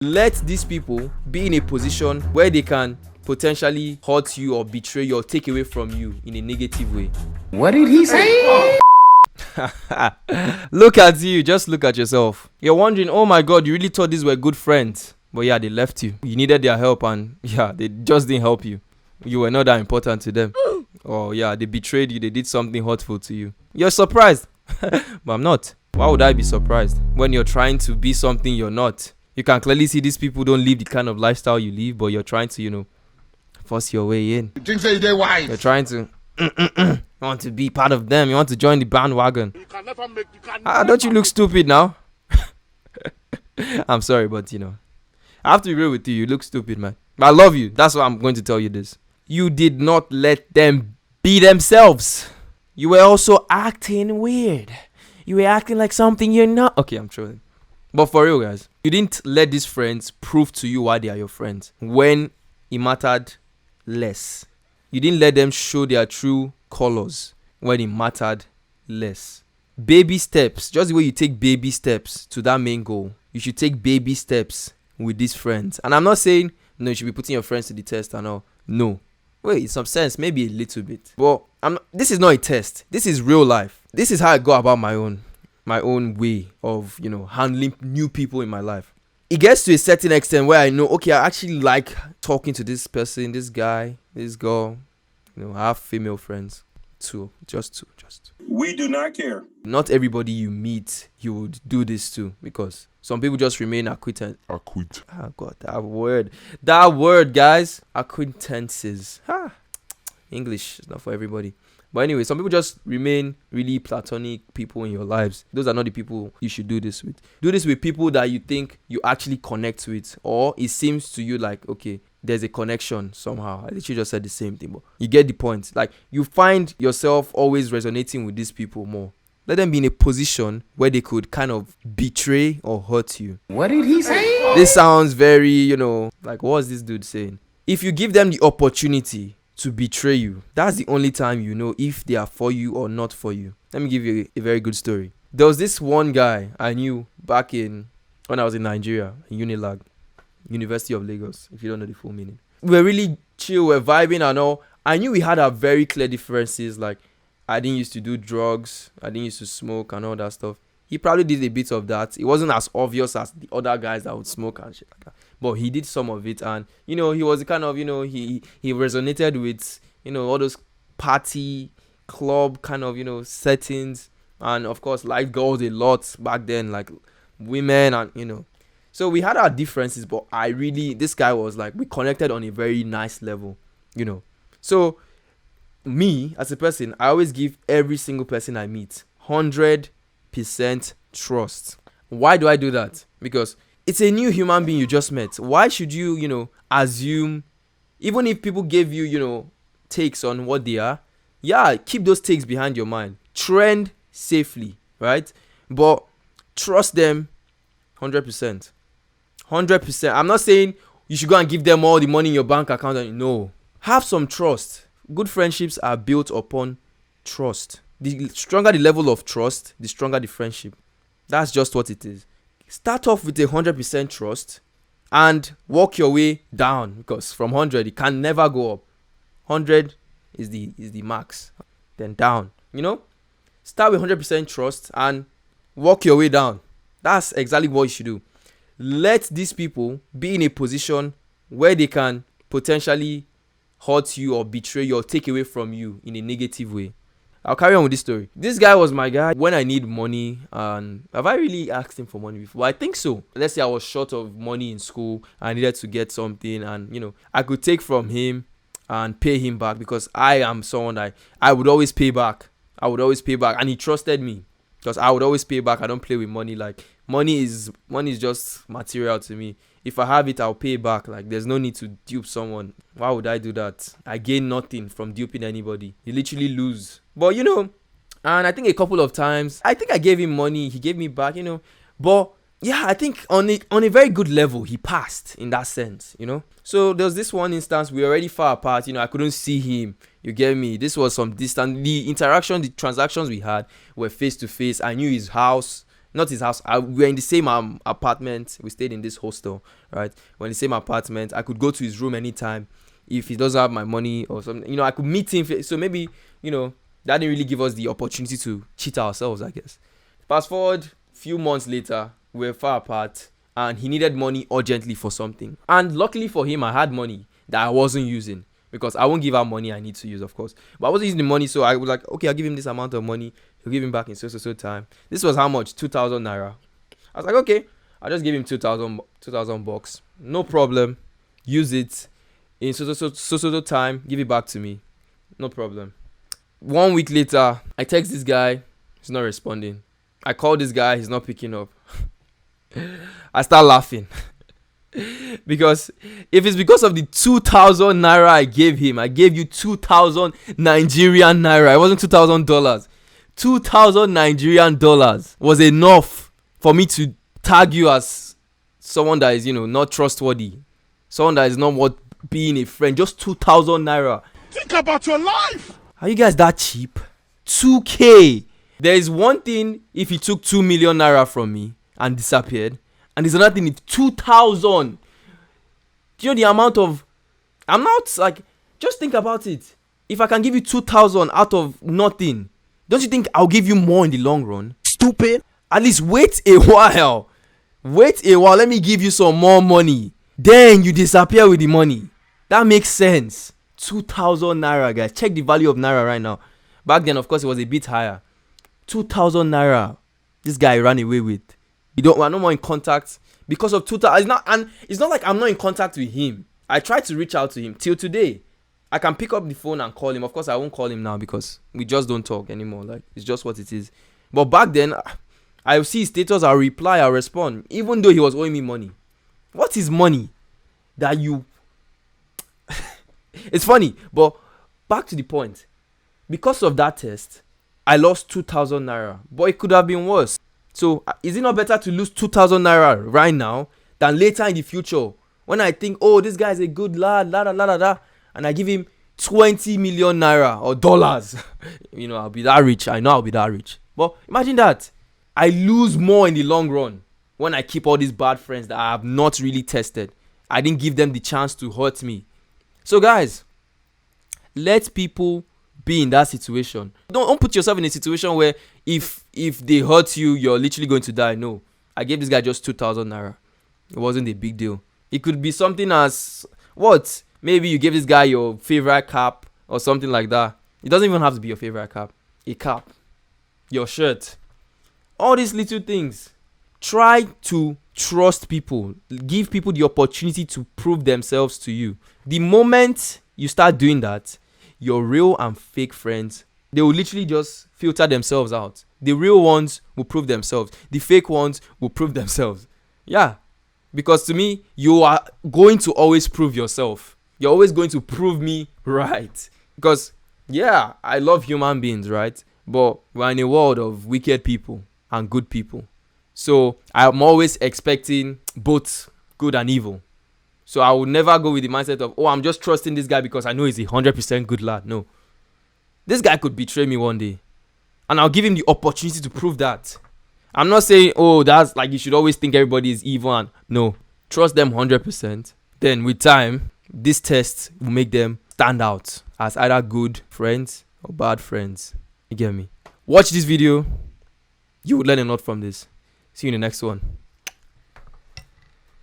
Let these people be in a position where they can potentially hurt you or betray you or take away from you in a negative way. What did he say? Look at you, just look at yourself. You're wondering, oh my God, you really thought these were good friends. But yeah, they left you. You needed their help and yeah, they just didn't help you. You were not that important to them. Or yeah, they betrayed you, they did something hurtful to you. You're surprised. But I'm not. Why would I be surprised when you're trying to be something you're not? You can clearly see these people don't live the kind of lifestyle you live, but you're trying to, force your way in. You think they're wise? You're trying to you want to be part of them. You want to join the bandwagon. Don't you look stupid now? I'm sorry, but I have to be real with you. You look stupid, man. I love you. That's why I'm going to tell you this. You did not let them be themselves. You were also acting weird. You were acting like something you're not. Okay, I'm trolling. But for real, guys, you didn't let these friends prove to you why they are your friends when it mattered less. You didn't let them show their true colors when it mattered less. Baby steps, just the way you take baby steps to that main goal, you should take baby steps with these friends. And I'm not saying, no, you should be putting your friends to the test and all. No. Wait, in some sense, maybe a little bit. But this is not a test. This is real life. This is how I go about my own way of, handling new people in my life. It gets to a certain extent where I know, okay, I actually like talking to this person, this guy, this girl. I have female friends. Just two. We do not care. Not everybody you meet, you would do this to, because some people just remain acquaintances. Oh God, that word, guys. Acquaintances. English is not for everybody. But anyway, some people just remain really platonic people in your lives. Those are not the people you should do this with. Do this with people that you think you actually connect with, or it seems to you like, okay, there's a connection somehow. I literally just said the same thing, but you get the point. Like, you find yourself always resonating with these people more. Let them be in a position where they could kind of betray or hurt you. What did he say? This sounds very, like, what is this dude saying? If you give them the opportunity to betray you, that's the only time you know if they are for you or not for you. Let me give you a very good story. There was this one guy I knew back when I was in Nigeria, in Unilag, University of Lagos, if you don't know the full meaning. We were really chill, we were vibing and all. I knew we had our very clear differences. Like, I didn't used to do drugs, I didn't used to smoke and all that stuff. He probably did a bit of that. It wasn't as obvious as the other guys that would smoke and shit like that. But he did some of it, and he was the kind of, he resonated with, all those party club kind of, settings, and of course liked girls a lot back then, like women, and so we had our differences, but this guy was like, we connected on a very nice level, So me as a person, I always give every single person I meet 100% trust. Why do I do that? Because it's a new human being you just met. Why should you, assume, even if people gave you, takes on what they are, yeah, keep those takes behind your mind. Trend safely, right? But trust them 100%. 100%. I'm not saying you should go and give them all the money in your bank account. No. Have some trust. Good friendships are built upon trust. The stronger the level of trust, the stronger the friendship. That's just what it is. Start off with 100% trust and work your way down, because from 100 it can never go up. 100 is the max, then down. Start with 100% trust and work your way down. That's exactly what you should do. Let these people be in a position where they can potentially hurt you or betray you or take away from you in a negative way. I'll carry on with this story. This guy was my guy when I need money. And have I really asked him for money before? I think so. Let's say I was short of money in school. I needed to get something, and I could take from him and pay him back, because I am someone I would always pay back. And he trusted me because I would always pay back. I don't play with money. Like, money is just material to me. If I have it, I'll pay back. Like, there's no need to dupe someone. Why would I do that? I gain nothing from duping anybody. You literally lose. But, and I think a couple of times, I think I gave him money. He gave me back, But, yeah, I think on a very good level, he passed in that sense, So, there was this one instance, we were already far apart. I couldn't see him. You get me? This was some distance. The transactions we had were face to face. I knew his house. not his house. We were in the same apartment. We stayed in this hostel, right? We're in the same apartment. I could go to his room anytime. If he doesn't have my money or something, you know, I could meet him. So maybe, you know, that didn't really give us the opportunity to cheat ourselves, I guess. Fast forward, few months later, we were far apart, and he needed money urgently for something. And luckily for him, I had money that I wasn't using, because I won't give out money I need to use, of course. But I wasn't using the money, so I was like, okay, I'll give him this amount of money. He'll give him back in so time. This was how much? 2,000 naira. I was like, okay, I'll just give him 2,000 bucks. No problem. Use it in so time. Give it back to me. No problem. 1 week later, I text this guy. He's not responding. I call this guy. He's not picking up. I start laughing. Because if it's because of the 2,000 naira I gave him, I gave you 2,000 Nigerian naira. It wasn't $2,000. 2,000 Nigerian dollars was enough for me to tag you as someone that is, you know, not trustworthy, someone that is not worth being a friend. Just 2,000 naira. Think about your life. Are you guys that cheap? 2K. There is one thing if he took 2 million naira from me and disappeared. And there's another thing, if 2,000. Do you know the amount of... I'm not like... Just think about it. If I can give you 2,000 out of nothing, don't you think I'll give you more in the long run? Stupid. At least wait a while. Wait a while. Let me give you some more money. Then you disappear with the money. That makes sense. 2,000 naira, guys. Check the value of naira right now. Back then, of course, it was a bit higher. 2,000 naira. This guy ran away with. We're no more in contact because of 2,000. It's not like I'm not in contact with him. I tried to reach out to him till today. I can pick up the phone and call him. Of course, I won't call him now because we just don't talk anymore. Like, it's just what it is. But back then, I'll see his status, I'll reply, I'll respond, even though he was owing me money. What is money that you... It's funny, but back to the point. Because of that test, I lost 2,000 naira. But it could have been worse. So, is it not better to lose 2,000 naira right now than later in the future when I think, oh, this guy is a good lad, and I give him 20 million naira or dollars? You know, I'll be that rich. I know I'll be that rich. But imagine that. I lose more in the long run when I keep all these bad friends that I have not really tested. I didn't give them the chance to hurt me. So, guys, let people be in that situation. Don't put yourself in a situation where if they hurt you, you're literally going to die. No, I gave this guy just 2,000 naira. It wasn't a big deal. It could be something as what? Maybe you give this guy your favorite cap or something like that. It doesn't even have to be your favorite cap. A cap, your shirt, all these little things. Try to trust people. Give people the opportunity to prove themselves to you. The moment you start doing that, your real and fake friends, they will literally just filter themselves out. The real ones will prove themselves. The fake ones will prove themselves. Yeah. Because to me, you are going to always prove yourself. You're always going to prove me right. Because, yeah, I love human beings, right? But we're in a world of wicked people and good people. So I'm always expecting both good and evil. So I would never go with the mindset of, oh, I'm just trusting this guy because I know he's a 100% good lad. No. This guy could betray me one day. And I'll give him the opportunity to prove that. I'm not saying, oh, that's like you should always think everybody is evil. And no. Trust them 100%. Then with time, this test will make them stand out as either good friends or bad friends. You get me? Watch this video. You will learn a lot from this. See you in the next one.